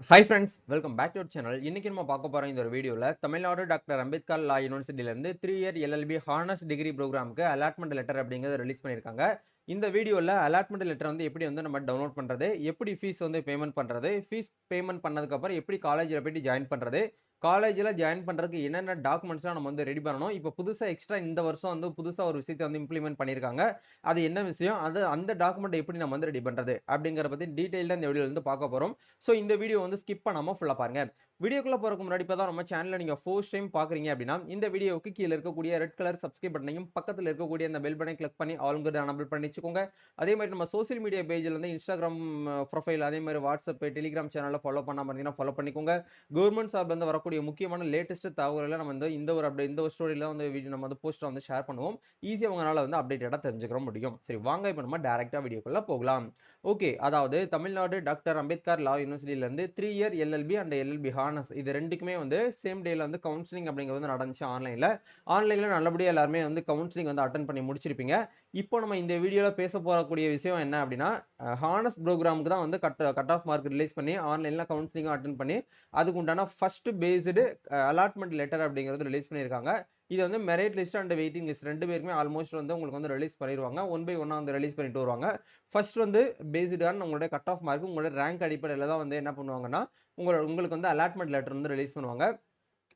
Hi friends, welcome back to our channel. இன்னைக்கு நம்ம பார்க்க போறோம் இந்த ஒரு வீடியோல தமிழ்நாடு டாக்டர் அம்பேத்கர் லா யூனிவர்சிட்டில இருந்து 3 இயர் LLB ஹானர்ஸ் டிகிரி ப்ரோக்ராமுக்கு அலாட்மெண்ட் லெட்டர் அப்படிங்கறத ரிலீஸ் பண்ணிருக்காங்க. இந்த வீடியோல அலாட்மெண்ட் லெட்டர் வந்து எப்படி வந்து நம்ம டவுன்லோட் பண்றது, எப்படி ஃபீஸ் வந்து பேமெண்ட் பண்றது, ஃபீஸ் பேமெண்ட் பண்ணதுக்கு அப்புறம் எப்படி காலேஜ்ல போய் ஜாயின் பண்றது, காலேஜ்ல ஜாயின் பண்றதுக்கு என்னென்ன டாக்குமெண்ட்ஸ்லாம் நம்ம வந்து ரெடி பண்ணணும். இப்போ புதுசா எக்ஸ்ட்ரா இந்த வருஷம் வந்து புதுசா ஒரு விஷயத்தை வந்து இம்ப்ளிமெண்ட் பண்ணிருக்காங்க. அது என்ன விஷயம், அது அந்த டாக்குமெண்ட் எப்படி நம்ம வந்து ரெடி பண்றது அப்படிங்கறத பத்தி டீடைலா இந்த வீடியோல இருந்து பார்க்க போறோம். சோ இந்த வீடியோ வந்து ஸ்கிப் பண்ணாம ஃபுல்லா பாருங்க. வீடியோக்குள்ள போறதுக்கு முன்னாடி இப்பதான் நம்ம சேனலை நீங்க ஃபர்ஸ்ட் டைம் பாக்குறீங்க அப்படின்னா இந்த வீடியோவுக்கு கீழ இருக்கக்கூடிய ரெட் கலர் சப்ஸ்கிரைப் பட்டனையும் பக்கத்துல இருக்கக்கூடிய அந்த பெல் பட்டனை கிளிக் பண்ணி ஆல்ங்கிறத எனபிள் பண்ணி வச்சுக்கோங்க. அதே மாதிரி நம்ம சோசியல் மீடியா பேஜ்ல இருந்து இன்ஸ்டாகிராம் ப்ரொஃபைல், அதே மாதிரி வாட்ஸ்அப், டெலிகிராம் சேனல்ல ஃபாலோ பண்ணாம இருந்தீங்கன்னா ஃபாலோ பண்ணிக்கோங்க. கவர்மெண்ட் சார்பில் இருந்து வரக்கூடிய முக்கியமான லேட்டஸ்ட் தகவல்களை நம்ம வந்து இந்த ஒரு ஸ்டோரியில வந்து வீடியோ நம்ம வந்து போஸ்டர் வந்து ஷேர் பண்ணுவோம். ஈஸியா உங்களால வந்து அப்டேட்டடா தெரிஞ்சுக்க முடியும். சரி வாங்க இப்போ நம்ம டைரக்டா வீடியோக்குள்ள போகலாம். ஓகே, அதாவது தமிழ்நாடு டாக்டர் அம்பேத்கர் லா யூனிவர்சிட்டில இருந்து 3 year LLB and LLB honours இது ரெண்டுக்குமே வந்து சேம் டேல வந்து கவுன்சிலிங் அப்படிங்கிறது வந்து நடந்துச்சு ஆன்லைன்ல நல்லபடியா எல்லாருமே வந்து கவுன்சிலிங் வந்து அட்டன் பண்ணி முடிச்சிருப்பீங்க. இப்போ நம்ம இந்த வீடியோல பேச போறக்கூடிய விஷயம் என்ன அப்படின்னா ஹானர்ஸ் ப்ரோக்ராமுக்கு தான் வந்து கட் ஆஃப் மார்க் ரிலீஸ் பண்ணி ஆன்லைன்ல கவுன்சிலிங் அட்டன் பண்ணி அதுக்கு உண்டான ஃபர்ஸ்ட் பேஸ்டு அலாட்மெண்ட் லெட்டர் அப்படிங்கிறது ரிலீஸ் பண்ணியிருக்காங்க. இது வந்து merit list and waiting list ரெண்டு பேருமே ஆல்மோஸ்ட் வந்து உங்களுக்கு வந்து ரிலீஸ் பண்ணிடுவாங்க. ஒன் பை ஒன்னா வந்து ரிலீஸ் பண்ணிட்டு வருவாங்க. ஃபர்ஸ்ட் வந்து பேஸ்டு ஆன் உங்களுடைய கட் ஆஃப் மார்க், உங்களுடைய ரேங்க் அடிப்படையில் தான் வந்து என்ன பண்ணுவாங்கன்னா உங்களுக்கு வந்து அலாட்மெண்ட் லெட்டர் வந்து ரிலீஸ் பண்ணுவாங்க.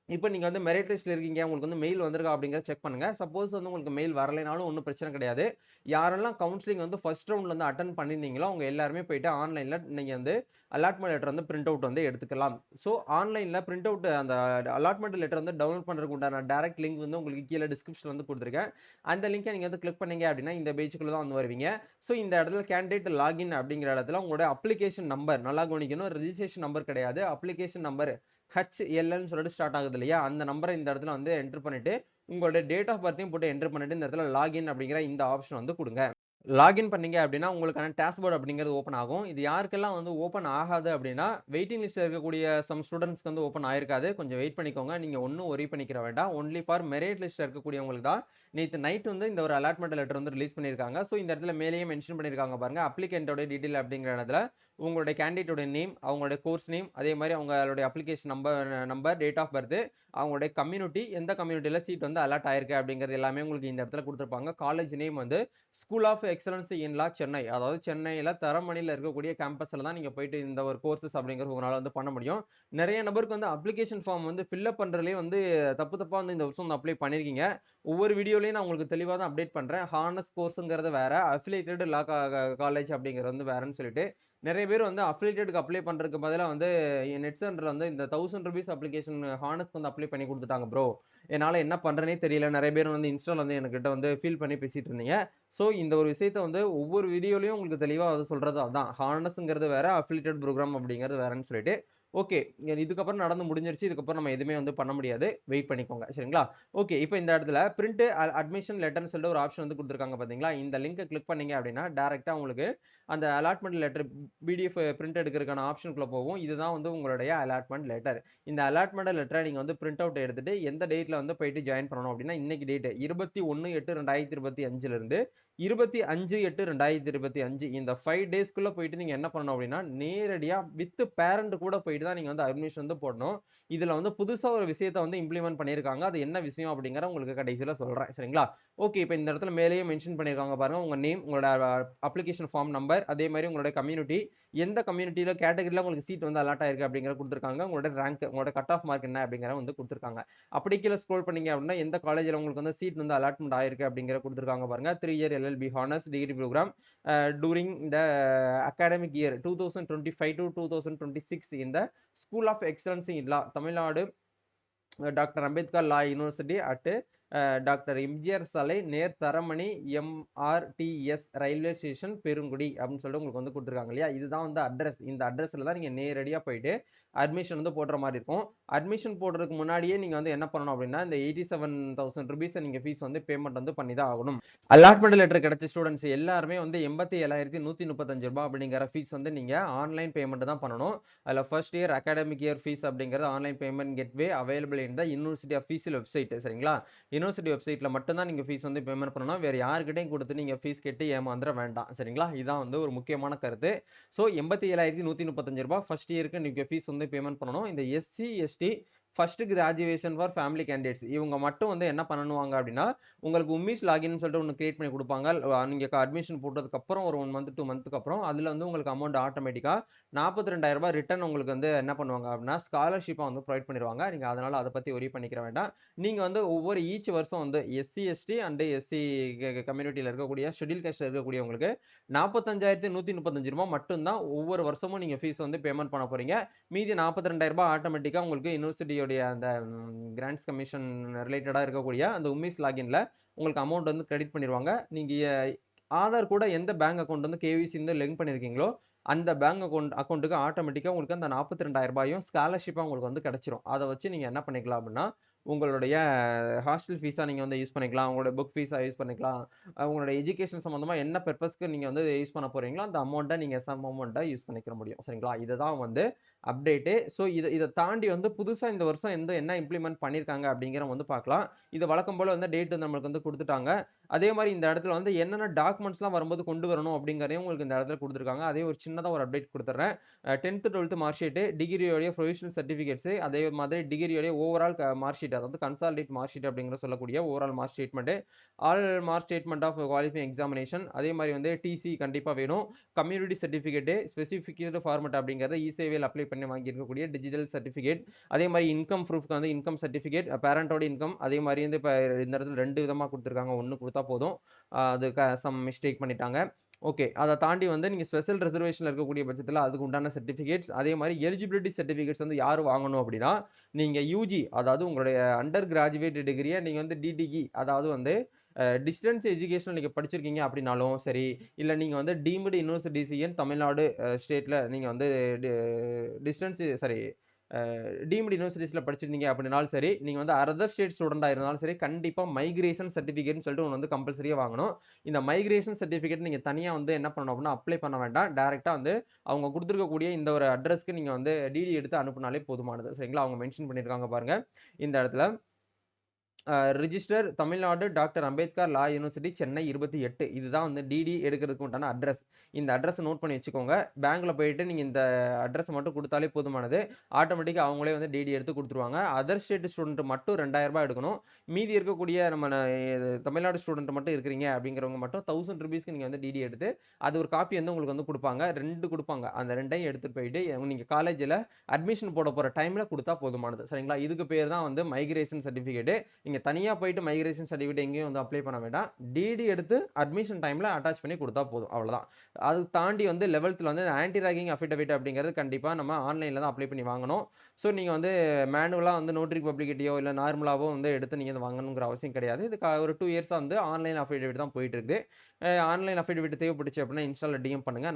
இப்போ நீங்க வந்து மெரிட் லிஸ்ட்ல இருக்கீங்க, உங்களுக்கு வந்து மெயில் வந்திருக்கா அப்படிங்கறத செக் பண்ணுங்க. சப்போஸ் வந்து உங்களுக்கு மெயில் வரலைனாலும் ஒன்றும் பிரச்சனை கிடையாது. யாரெல்லாம் கவுன்சிலிங் வந்து ஃபர்ஸ்ட் ரவுண்ட்ல வந்து அட்டன் பண்ணிருந்தீங்களோ அவங்க எல்லாருமே போயிட்டு ஆன்லைன்ல நீங்க வந்து அலாட்மெண்ட் லெட்டர் வந்து பிரிண்ட் அவுட் வந்து எடுத்துக்கலாம். ஸோ ஆன்லைன்ல பிரிண்ட் அவுட் அந்த அலாட்மெண்ட் லெட்டர் வந்து டவுன்லோட் பண்றதுக்கு உண்டான டைரக்ட் லிங்க் வந்து உங்களுக்கு கீழே டிஸ்கிரிப்ஷன் வந்து கொடுத்துருக்கேன். அந்த லிங்கை நீங்க வந்து கிளிக் பண்ணீங்க அப்படின்னா இந்த பேஜுக்குள்ள தான் வந்து வருவீங்க. ஸோ இந்த இடத்துல கேண்டிடேட் லாகின் அப்படிங்கிற இடத்துல உங்களோட அப்ளிகேஷன் நம்பர் நல்லா கவனிக்கணும். ரெஜிஸ்ட்ரேஷன் நம்பர் கிடையாது, அப்ளிகேஷன் நம்பர் HLன்னு சொல்லிட்டு ஸ்டார்ட் ஆகுது இல்லையா, அந்த நம்பரை இந்த இடத்துல வந்து என்டர் பண்ணிட்டு உங்களோட டேட் ஆஃப் பர்த்தையும் போட்டு என்டர் பண்ணிட்டு இந்த இடத்துல லாகின் அப்படிங்கிற இந்த ஆப்ஷன் வந்து கொடுங்க. லாகின் பண்ணீங்க அப்படின்னா உங்களுக்கான டேஷ்போர்ட் அப்படிங்கிறது ஓப்பன் ஆகும். இது யாருக்கெல்லாம் வந்து ஓப்பன் ஆகாது அப்படின்னா வெயிட்டிங் லிஸ்ட்ல இருக்கக்கூடிய சம் ஸ்டூடெண்ட்ஸ்க்கு வந்து ஓப்பன் ஆயிருக்காது. கொஞ்சம் வெயிட் பண்ணிக்கோங்க. நீங்க ஒன்றும் ஒரி பண்ணிக்கிற வேண்டாம். ஒன்லி ஃபார் மெரிட் லிஸ்ட்ல இருக்கக்கூடியவங்களுக்கு தான் நேற்று நைட் வந்து இந்த ஒரு அலாட்மெண்ட் லெட்டர் வந்து ரிலீஸ் பண்ணியிருக்காங்க. ஸோ இந்த இடத்துல மேலேயே மென்ஷன் பண்ணியிருக்காங்க பாருங்க, அப்ளிகேண்டோட டீடைல் அப்படிங்கிற இடத்துல உங்களுடைய கேண்டிடேட்டோட நேம், அவங்களுடைய கோர்ஸ் நேம், அதே மாதிரி அவங்களுடைய application number, date of birth, அவங்களுடைய கம்யூனிட்டி, எந்த கம்யூனிட்டியில சீட் வந்து அலாட் ஆயிருக்கு அப்படிங்கிறது எல்லாமே உங்களுக்கு இந்த இடத்துல கொடுத்துருப்பாங்க. காலேஜ் நேம் வந்து ஸ்கூல் ஆஃப் எக்ஸலன்ஸ் இன் லா சென்னை, அதாவது சென்னையில தரமணியில இருக்கக்கூடிய கேம்பஸ்ல தான் நீங்க போயிட்டு இந்த ஒரு கோர்சஸ் அப்படிங்கிறது உங்களால வந்து பண்ண முடியும். நிறைய நபருக்கு வந்து அப்ளிகேஷன் ஃபார்ம் வந்து ஃபில்அப் பண்றதுலேயே வந்து தப்பு வந்து இந்த வருஷம் வந்து அப்ளை பண்ணிருக்கீங்க. ஒவ்வொரு வீடியோலயும் நான் உங்களுக்கு தெளிவாக தான் அப்டேட் பண்றேன். ஹானர்ஸ் கோர்ஸுங்கிறது வேற, அஃபிலியேட்டட் லா காலேஜ் அப்படிங்கிறது வந்து வேறன்னு சொல்லிட்டு நிறைய பேர் வந்து அஃபிலியேட்டடுக்கு அப்ளை பண்றதுக்கு பதிலாக வந்து நெட் சென்டர்ல வந்து இந்த ₹1000 அப்ளிகேஷன் ஹானர்ஸ்க்கு வந்து அப்ளை பண்ணி கொடுத்துட்டாங்க ப்ரோ, என்னால என்ன பண்றேனே தெரியல. நிறைய பேர் வந்து இன்ஸ்டால வந்து என்கிட்ட வந்து ஃபீல் பண்ணி பேசிட்டு இருந்தீங்க. ஸோ இந்த ஒரு விஷயத்த வந்து ஒவ்வொரு வீடியோலயும் உங்களுக்கு தெளிவா வந்து சொல்றது அதான், ஹானர்ஸ்ங்கிறது வேற, அஃபிலியேட்டட் ப்ரோக்ராம் அப்படிங்கிறது வேறன்னு சொல்லிட்டு. ஓகே, இதுக்கப்புறம் நடந்து முடிஞ்சிருச்சு. இதுக்கப்புறம் நம்ம எதுவுமே வந்து பண்ண முடியாது. வெயிட் பண்ணிக்கோங்க சரிங்களா. ஓகே, இப்போ இந்த இடத்துல பிரிண்ட் அட்மிஷன் லெட்டர்னு சொல்லிட்டு ஒரு ஆப்ஷன் வந்து கொடுத்துருக்காங்க பாத்தீங்களா. இந்த லிங்கை கிளிக் பண்ணீங்க அப்படின்னா டைரக்டா உங்களுக்கு அந்த அலாட்மெண்ட் லெட்டர் PDF பிரிண்ட் எடுக்கிறதுக்கான ஆப்ஷனுக்குள்ள போகும். இதுதான் வந்து உங்களுடைய அலாட்மெண்ட் லெட்டர். இந்த அலாட்மெண்ட் லெட்டரை நீங்க வந்து பிரிண்ட் அவுட் எடுத்துட்டு எந்த டேட்ல வந்து போயிட்டு ஜாயின் பண்ணணும் அப்படின்னா இன்னைக்கு டேட் 21/8/2025 இருந்து 25/8/2025 இந்த 5 டேஸ்க்குள்ள போயிட்டு நீங்க என்ன பண்ணணும் அப்படின்னா நேரடியா வித் பேரண்ட் கூட போயிட்டு தான் நீங்க வந்து அட்மிஷன் வந்து போடணும். இதுல வந்து புதுசா ஒரு விஷயத்தை வந்து இம்ப்ளிமெண்ட் பண்ணியிருக்காங்க. அது என்ன விஷயம் அப்படிங்கிற உங்களுக்கு கடைசியில சொல்றேன் சரிங்களா. ஓகே, இப்போ இந்த இடத்துல மேலேயே மென்ஷன் பண்ணியிருக்காங்க பாருங்க, உங்க நேம், உங்களோட அப்ளிகேஷன் ஃபார்ம் நம்பர், அதே மாதிரி உங்களோட கம்யூனிட்டி, எந்த கம்யூனிட்டியில கேட்டகரியில உங்களுக்கு சீட் வந்து அலாட் ஆயிருக்கு அப்படிங்கிற கொடுத்துருக்காங்க. உங்களோட ரேங்க், உங்களோட கட் ஆஃப் மார்க் என்ன அப்படிங்கிற வந்து கொடுத்துருக்காங்க. அப்படி கீழே ஸ்க்ரோல் பண்ணீங்க அப்படின்னா எந்த காலேஜ்ல உங்களுக்கு வந்து சீட் வந்து அலாட்மெண்ட் ஆயிருக்கு அப்படிங்கிற கொடுத்துருக்காங்க பாருங்க. 3 year LLB honours degree programme during the academic year 2025 to 2026 in the School of Excellence in Law, Tamil Nadu doctor Ambedkar law university at doctor MGR சாலை நேர் Taramani MRTS railway station Perungudi அப்படின்னு சொல்லிட்டு உங்களுக்கு வந்து கொடுத்துருக்காங்க இல்லையா. இதுதான் வந்து அட்ரஸ். இந்த அட்ரஸ்ல தான் நீங்க நேரடியா போயிட்டு அட்மிஷன் வந்து போடுற மாதிரி இருக்கும். அட்மிஷன் போடுறதுக்கு முன்னாடியே நீங்க வந்து என்ன பண்ணணும் அப்படின்னா இந்த ₹87,000 நீங்க ஃபீஸ் வந்து பேமெண்ட் வந்து பண்ணி தான் ஆகணும். அலாட்மெண்ட் லெட்டர் கிடைச்ச ஸ்டூடெண்ட்ஸ் எல்லாருமே வந்து ₹87,135 அப்படிங்கிற ஃபீஸ் வந்து நீங்க ஆன்லைன் பேமெண்ட் தான் பண்ணணும். அதில் first year academic year fees அப்படிங்கிறது online payment gateway available in the university official website சரிங்களா. யுனிவர்சிட்டி வெப்சைட்ல மட்டும் தான் நீங்க ஃபீஸ் வந்து பேமெண்ட் பண்ணணும். வேற யார்கிட்டயும் குடுத்து நீங்க ஃபீஸ் கேட்டு ஏமாந்துற வேண்டாம். சரிங்களா? இதான் வந்து ஒரு முக்கியமான கருத்து. ஸோ ரூ. 87,135 ஃபர்ஸ்ட் இயருக்கு நீங்க ஃபீஸ் வந்து பேமெண்ட் பண்ணணும். இந்த SC, ST first graduation for family candidates இவங்க மட்டும் வந்து என்ன பண்ணுவாங்க அப்படின்னா, உங்களுக்கு உம்மீஸ் லாகின்னு சொல்லிட்டு ஒண்ணு கிரியேட் பண்ணி குடுப்பாங்க. நீங்க அட்மிஷன் போட்டதுக்கு அப்புறம் ஒரு 1 மந்த், 2 மந்த்க்கு அப்புறம் அதுல வந்து உங்களுக்கு அமௌண்ட் ஆட்டோமேட்டிக்கா ரூ. 42,000 ரிட்டர்ன் உங்களுக்கு வந்து என்ன பண்ணுவாங்க அப்படின்னா, ஸ்காலர்ஷிப்பா வந்து ப்ரொவைட் பண்ணிருவாங்க. நீங்க அதனால அத பத்தி வொரி பண்ணிக்கிற வேண்டாம். நீங்க வந்து ஒவ்வொரு ஈச் வருஷம் வந்து எஸ்சி, எஸ்டி அண்ட் எஸ்சி கம்யூனிட்டில இருக்கக்கூடிய ஷெட்யூல் காஸ்ட்ல இருக்கக்கூடியவங்களுக்கு ரூ. 45,135 மட்டும் தான் ஒவ்வொரு வருஷமும் நீங்க ஃபீஸ் வந்து பேமெண்ட் பண்ண போறீங்க. மீதி ரூ. 42,000 ஆட்டோமேட்டிக்கா உங்களுக்கு யுனிவர்சிட்டியோட அந்த கிராண்ட்ஸ் கமிஷன் ரிலேட்டடா இருக்கக்கூடிய அந்த உம்மீஸ் லாகின்ல உங்களுக்கு அமௌண்ட் வந்து கிரெடிட் பண்ணிருவாங்க. நீங்க ஆதார் கூட எந்த பேங்க் அக்கவுண்ட் வந்து கேவிசி வந்து லிங்க் பண்ணிருக்கீங்களோ அந்த பேங்க் அக்கவுண்ட்டுக்கு ஆட்டோமேட்டிக்கா உங்களுக்கு அந்த ரூ. 42,000 ஸ்காலர்ஷிப்பா உங்களுக்கு வந்து கிடைச்சிரும். அத வச்சு நீங்க என்ன பண்ணிக்கலாம் அப்படின்னா, உங்களுடைய ஹாஸ்டல் ஃபீஸா நீங்க வந்து யூஸ் பண்ணிக்கலாம். உங்களோட புக் ஃபீஸா யூஸ் பண்ணிக்கலாம். உங்களோட எஜுகேஷன் சம்மந்தமா என்ன பர்ப்பஸ்க்கு நீங்க வந்து யூஸ் பண்ண போறீங்களோ, அந்த அமௌண்ட்ட நீங்க சம் அமௌண்ட்ட யூஸ் பண்ணிக்க முடியும். சரிங்களா? இதுதான் வந்து அப்டேட்டு. ஸோ இத தாண்டி வந்து புதுசா இந்த வருஷம் என்ன இம்ப்ளிமெண்ட் பண்ணியிருக்காங்க அப்படிங்கிறத வந்து பார்க்கலாம். இது வழக்கம் போல வந்து டேட் நம்மளுக்கு வந்து குடுத்துட்டாங்க. அதே மாரி இந்த இடத்துல வந்து என்னென்ன டாக்குமெண்ட்ஸ்லாம் வரும்போது கொண்டு வரணும் அப்படிங்கிறதையும் உங்களுக்கு இந்த இடத்துல குடுத்துருக்காங்க. அதே ஒரு சின்னதா ஒரு அப்டேட் குடுத்துர்றேன். 10th, 12th மார்க் ஷீட், டிகிரியோடைய ப்ரொவிஷனல் சர்டிபிகேட்ஸ், அதே மாதிரி டிகிரியோடைய ஓவரால் மார்க் ஷீட் அதாவது கன்சாலிடேட் மார்க் ஷீட் அப்படிங்கிற சொல்லக்கூடிய overall mark statement, all mark statement of qualifying examination, அதே மாதிரி வந்து டிசி கண்டிப்பா வேணும். கம்யூனிட்டி சர்டிபிகேட், ஸ்பெசிஃபிக் ஃபார்மட் அப்படிங்கிறத இ-சேவையில் அப்ளை பண்ணி வாங்கியிருக்கக்கூடிய டிஜிட்டல் சர்டிபிகேட், அதே மாதிரி இன்கம் ப்ரூஃப்க்கு வந்து இன்கம் சர்டிபிகேட், பேரண்டோட இன்கம், அதே மாதிரி வந்து இப்ப இந்த இடத்துல 2 விதமா குடுத்துருக்காங்க. 1 குடுத்தா போதும். அது சம் மிஸ்டேக் பண்ணிட்டாங்க. ஓகே. அத தாண்டி வந்து நீங்க ஸ்பெஷல் ரிசர்வேஷன்ல இருக்கக்கூடிய பட்சத்துல அதுக்கு உண்டான சர்டிபிகேட்ஸ், அதே மாரி எலிஜிபிலிட்டி சர்டிபிகேட்ஸ் வந்து யாரு வாங்கணும் அப்படின்னா, நீங்க யுஜி அதாவது உங்களுடைய அண்டர் கிராஜுவேட் டிகிரிய நீங்க வந்து டிடிஇ அதாவது வந்து டிஸ்டன்ஸ் எஜுகேஷன் நீங்க படிச்சிருக்கீங்க அப்படின்னாலும் சரி, இல்ல நீங்க வந்து டீம்டு யுனிவர்சிட்டிஸ் இன் தமிழ்நாடு ஸ்டேட்ல நீங்க வந்து டி டிஸ்டன்ஸ் சாரி டீம்டு யுனிவர்சிட்டிஸ்ல படிச்சிருந்தீங்க அப்படின்னாலும் சரி, நீங்க வந்து அதர் ஸ்டேட் ஸ்டூடெண்ட்டா இருந்தாலும் சரி, கண்டிப்பா மைக்ரேஷன் சர்டிபிகேட்னு சொல்லிட்டு ஒண்ணு வந்து கம்பல்சரியா வாங்கணும். இந்த மைக்ரேஷன் சர்டிபிகேட் நீங்க தனியா வந்து என்ன பண்ணணும் அப்படின்னா, அப்ளை பண்ண வேண்டாம். டைரக்ட்டா வந்து அவங்க குடுத்திருக்கக்கூடிய இந்த ஒரு அட்ரஸ்க்கு நீங்க வந்து டிடி எடுத்து அனுப்புனாலே போதுமானது. சரிங்களா? அவங்க மென்ஷன் பண்ணியிருக்காங்க பாருங்க. இந்த இடத்துல ரிஜிஸ்டர் தமிழ்நாடு டாக்டர் அம்பேத்கர் லா யூனிவர்சிட்டி சென்னை 28 இதுதான் வந்து டிடி எடுக்கிறதுக்கு உண்டான அட்ரஸ். இந்த அட்ரஸ் நோட் பண்ணி வச்சுக்கோங்க. பேங்க்ல போயிட்டு நீங்க இந்த அட்ரஸ் மட்டும் குடுத்தாலே போதுமானது. ஆட்டோமேட்டிக்கா அவங்களே வந்து டிடி எடுத்து குடுத்துருவாங்க. அதர் ஸ்டேட் ஸ்டூடண்ட் மட்டும் ரூ. 2,000 எடுக்கணும். மீதி இருக்கக்கூடிய நம்ம தமிழ்நாடு ஸ்டூடண்ட் மட்டும் இருக்கிறீங்க அப்படிங்கிறவங்க மட்டும் ₹1000க்கு நீங்க வந்து டிடி எடுத்து, அது ஒரு காப்பி வந்து உங்களுக்கு வந்து குடுப்பாங்க. 2 குடுப்பாங்க. அந்த 2யும் எடுத்துட்டு போயிட்டு நீங்க காலேஜ்ல அட்மிஷன் போட போற டைம்ல குடுத்தா போதுமானது. சரிங்களா? இதுக்கு பேர் தான் வந்து மைக்ரேஷன் சர்டிபிகேட். நீங்க தனியா போயிட்டு மைக்ரேஷன் சர்டிபிகேட் எங்கேயும் வந்து அப்ளை பண்ண வேண்டாம். டிடி எடுத்து அட்மிஷன் டைம்ல அட்டாச் பண்ணி குடுத்தா போதும். அவ்வளவுதான். அது தாண்டி வந்து 11th வந்து ஆன்டி ராகிங் அஃபிடவிட் அப்படிங்கிறது கண்டிப்பா நம்ம ஆன்லைன்ல தான் அப்ளை பண்ணி வாங்கணும். ஸோ நீங்க வந்து மேனுவலா வந்து நோட்டரி பப்ளிகிட்டியோ இல்ல நார்மலாவோ வந்து எடுத்து நீங்க வாங்கணுங்கிற அவசியம் கிடையாது. இதுக்கு ஒரு 2 இயர்ஸா வந்து ஆன்லைன் அஃபிடவிட் தான் போயிட்டு இருக்கு. ஆன்லைன் அஃபிடவிட் தேவைப்பட்டுச்சு அப்படின்னா இன்ஸ்டால டிஎம் பண்ணுங்க.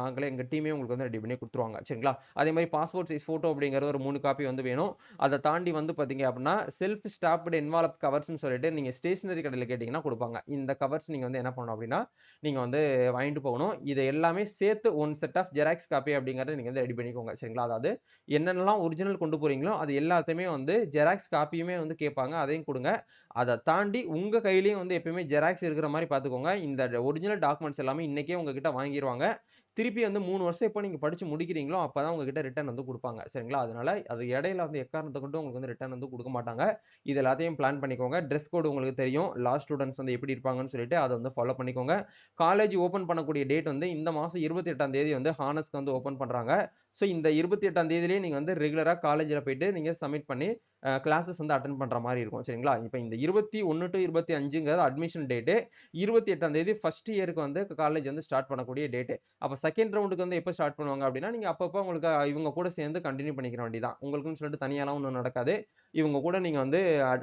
நாங்களே எங்க டீமே உங்களுக்கு வந்து ரெடி பண்ணி குடுத்துருவாங்க. சரிங்களா? அதே மாதிரி பாஸ்போர்ட் சைஸ் போட்டோ அப்படிங்கிறது ஒரு 3 காப்பி வந்து வேணும். அத தாண்டி வந்து பாத்தீங்க அப்படின்னா செல்ஃப் ஸ்டாப்டு என்வலப் கவர்ஸ்னு சொல்லிட்டு நீங்க ஸ்டேஷனரி கடையில கேட்டீங்கன்னா குடுப்பாங்க. இந்த கவர்ஸ் நீங்க வந்து என்ன பண்ணணும் அப்படின்னா, நீங்க வந்து வாங்கிட்டு போகணும். இத எல்லாமே சேர்த்து 1 செட் ஆஃப் ஜெராக்ஸ் காப்பி அப்படிங்கிறத நீங்க வந்து ரெடி பண்ணிக்கோங்க. சரிங்களா? அதாவது என்னென்னலாம் ஒரிஜினல் கொண்டு போறீங்களோ அது எல்லாத்தையுமே வந்து ஜெராக்ஸ் காப்பியுமே வந்து கேட்பாங்க. அதையும் குடுங்க. அத தாண்டி உங்க கையிலயும் வந்து எப்பயுமே ஜெராக்ஸ் இருக்கிற மாரி பார்த்துக்கோங்க. இந்த ஒரிஜினல் டாக்குமெண்ட்ஸ் எல்லாமே இன்னைக்கே உங்ககிட்ட வாங்கிருவாங்க. திருப்பி வந்து 3 வருஷம் எப்போ நீங்க படிச்சு முடிக்கிறீங்களோ, அப்பதான் உங்ககிட்ட ரிட்டர்ன் வந்து குடுப்பாங்க. சரிங்களா? அதனால அது இடையில வந்து எக்காரணத்த கொண்டும் உங்களுக்கு வந்து ரிட்டர்ன் வந்து குடுக்க மாட்டாங்க. இது எல்லாத்தையும் பிளான் பண்ணிக்கோங்க. டிரெஸ் கோட் உங்களுக்கு தெரியும். லா ஸ்டூடண்ட்ஸ் வந்து எப்படி இருப்பாங்கன்னு சொல்லிட்டு அத வந்து ஃபாலோ பண்ணிக்கோங்க. காலேஜ் ஓப்பன் பண்ணக்கூடிய டேட் வந்து இந்த மாசம் 28ஆம் தேதி வந்து ஹானஸ்க்கு வந்து ஓப்பன் பண்றாங்க. ஸோ இந்த 28ஆம் தேதியிலேயே நீங்க வந்து ரெகுலரா காலேஜ்ல போயிட்டு நீங்க சப்மிட் பண்ணி கிளாஸஸ் வந்து அட்டெண்ட் பண்ற மாரி இருக்கும். சரிங்களா? இப்ப இந்த 21 டூ 25ங்கிறது அட்மிஷன் டேட். 28ஆம் தேதி ஃபர்ஸ்ட் இயருக்கு வந்து காலேஜ் வந்து ஸ்டார்ட் பண்ணக்கூடிய டேட். அப்ப செகண்ட் ரவுண்டுக்கு வந்து எப்ப ஸ்டார்ட் பண்ணுவாங்க அப்படின்னா, நீங்க அப்பப்போ உங்களுக்கு இவங்க கூட சேர்ந்து கன்டின்யூ பண்ணிக்கிற வேண்டியதுதான். உங்களுக்குன்னு சொல்லிட்டு தனியாலாம் ஒண்ணும் நடக்காது. இவங்க கூட நீங்க வந்து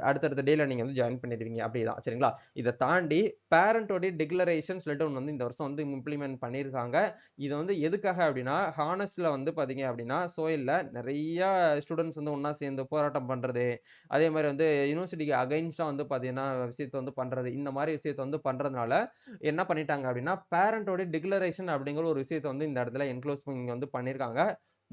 அடுத்தடுத்த டேல நீங்க வந்து ஜாயின் பண்ணிடுவீங்க. அப்படிதான். சரிங்களா? இத தாண்டி பேரண்டோட டிக்ளரேஷன் சொல்லிட்டு ஒண்ணு வந்து இந்த வருஷம் வந்து இம்ப்ளிமெண்ட் பண்ணியிருக்காங்க. இது வந்து எதுக்காக அப்படின்னா, ஹானஸ்ட்ல வந்து பாத்தீங்க அப்படின்னா, சோயில்ல நெறைய ஸ்டூடண்ட்ஸ் வந்து ஒண்ணா சேர்ந்து போராட்டம் பண்றது, அதே மாரி வந்து யுனிவர்சிட்டிக்கு அகைன்ஸ்டா வந்து பாத்தீங்கன்னா, விஷயத்த வந்து பண்றது. இந்த மாரி விஷயத்த வந்து பண்றதுனால என்ன பண்ணிட்டாங்க அப்படின்னா, பேரண்டோட டிக்ளரேஷன் அப்படிங்கிற ஒரு விஷயத்த வந்து இந்த இடத்துல என்க்ளோஸ் வந்து பண்ணியிருக்காங்க.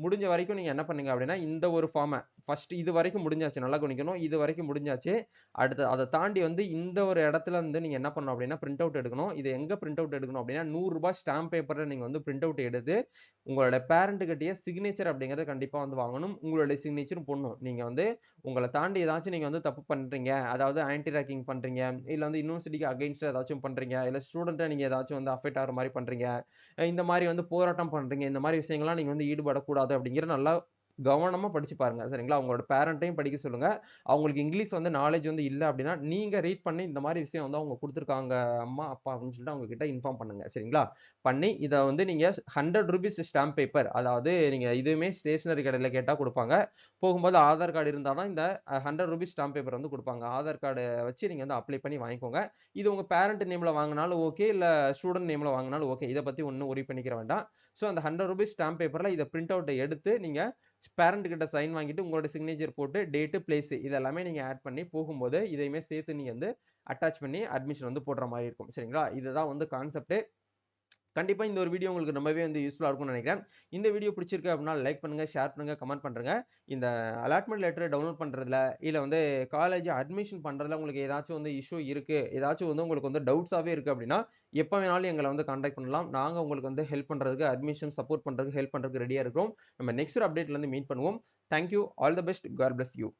முடிஞ்ச வரைக்கும் நீங்க என்ன பண்ணுங்க அப்படின்னா, இந்த ஒரு ஃபார்ம ஃபர்ஸ்ட் இது வரைக்கும் முடிஞ்சாச்சு. நல்லா கவனிக்கணும். இது வரைக்கும் முடிஞ்சாச்சு. அடுத்து அத தாண்டி வந்து இந்த ஒரு இடத்துல வந்து நீங்க என்ன பண்ணணும் அப்படின்னா, பிரிண்ட் அவுட் எடுக்கணும். இது எங்க பிரிண்ட் அவுட் எடுக்கணும் அப்படின்னா, ரூ. 100 ஸ்டாம்ப் பேப்பர்ல நீங்க வந்து பிரிண்ட் அவுட் எடுத்து, உங்களோட பேரண்ட் கிட்டயே சிக்னேச்சர் அப்படிங்கிறத கண்டிப்பா வந்து வாங்கணும். உங்களுடைய சிக்னேச்சரும் போடணும். நீங்க வந்து உங்கள தாண்டி ஏதாச்சும் நீங்க வந்து தப்பு பண்றீங்க, அதாவது ஆன்டி ராக்கிங் பண்றீங்க, இல்ல வந்து யுனிவர்சிட்டிக்கு அகைன்ஸ்ட்டா ஏதாச்சும் பண்றீங்க, இல்ல ஸ்டூடண்ட்ட நீங்க ஏதாச்சும் வந்து அஃபெக்ட் ஆகுற மாரி பண்றீங்க, இந்த மாரி வந்து போராட்டம் பண்றீங்க, இந்த மாரி விஷயங்கள்லாம் நீங்க வந்து ஈடுபடக்கூடாது அப்படிங்கிற நல்லா கவனமா படிச்சு பாருங்க. சரிங்களா? உங்களோட பேரண்ட்டையும் படிக்க சொல்லுங்க. அவங்களுக்கு இங்கிலீஷ் வந்து நாலேட்ஜ் வந்து இல்ல அப்படின்னா, நீங்க ரீட் பண்ணி இந்த மாரி விஷயம் வந்து அவங்க குடுத்துருக்காங்க அம்மா, அப்பா அப்படின்னு சொல்லிட்டு அவங்க கிட்ட இன்ஃபார்ம் பண்ணுங்க. சரிங்களா? பண்ணி இத வந்து நீங்க ₹100 ஸ்டாம்ப் பேப்பர் அதாவது நீங்க இதுவுமே ஸ்டேஷனரி கடையில கேட்டா குடுப்பாங்க. போகும்போது ஆதார் கார்டு இருந்தா தான் இந்த ₹100 ஸ்டாம்ப் பேப்பர் வந்து குடுப்பாங்க. ஆதார் கார்ட வச்சு நீங்க வந்து அப்ளை பண்ணி வாங்கிக்கோங்க. இது உங்க பேரண்ட் நேம்ல வாங்குனாலும் ஓகே, இல்ல ஸ்டூடண்ட் நேம்ல வாங்குனாலும் ஓகே. இத பத்தி ஒண்ணும் வொரி பண்ணிக்கிற வேண்டாம். ஸோ அந்த ₹100 ஸ்டாம்ப் பேப்பர்ல இத பிரிண்ட் அவுட்ட எடுத்து நீங்க பேரண்ட் கிட்ட சைன் வாங்கிட்டு உங்களோட சிக்னேச்சர் போட்டு டேட், பிளேஸ் இது எல்லாமே நீங்க ஆட் பண்ணி போகும்போது இதையுமே சேர்த்து நீங்க வந்து அட்டாச் பண்ணி அட்மிஷன் வந்து போடுற மாரி இருக்கும். சரிங்களா? இதுதான் வந்து கான்செப்ட். கண்டிப்பா இந்த ஒரு வீடியோ உங்களுக்கு ரொம்பவே வந்து யூஸ்ஃபுல்லா இருக்கும்னு நினைக்கிறேன். இந்த வீடியோ பிடிச்சிருக்கு அப்படின்னா லைக் பண்ணுங்க, ஷேர் பண்ணுங்க, கமெண்ட் பண்ணுங்க. இந்த அலாட்மெண்ட் லெட்டர் டவுன்லோட் பண்றதுல, இல்ல வந்து காலேஜ் அட்மிஷன் பண்றதுல உங்களுக்கு ஏதாச்சும் வந்து இஷ்யூ இருக்கு, ஏதாச்சும் வந்து உங்களுக்கு வந்து டவுட்ஸாவே இருக்கு அப்படின்னா, எப்ப வேணாலும் எங்கள வந்து கான்டாக்ட் பண்ணலாம். நாங்க உங்களுக்கு வந்து ஹெல்ப் பண்றதுக்கு, அட்மிஷன் சப்போர்ட் பண்றதுக்கு, ஹெல்ப் பண்றதுக்கு ரெடியா இருக்கிறோம். நம்ம நெக்ஸ்ட் ஒரு அப்டேட்ல இருந்து மீட் பண்ணுவோம். Thank you. All the best. God bless you.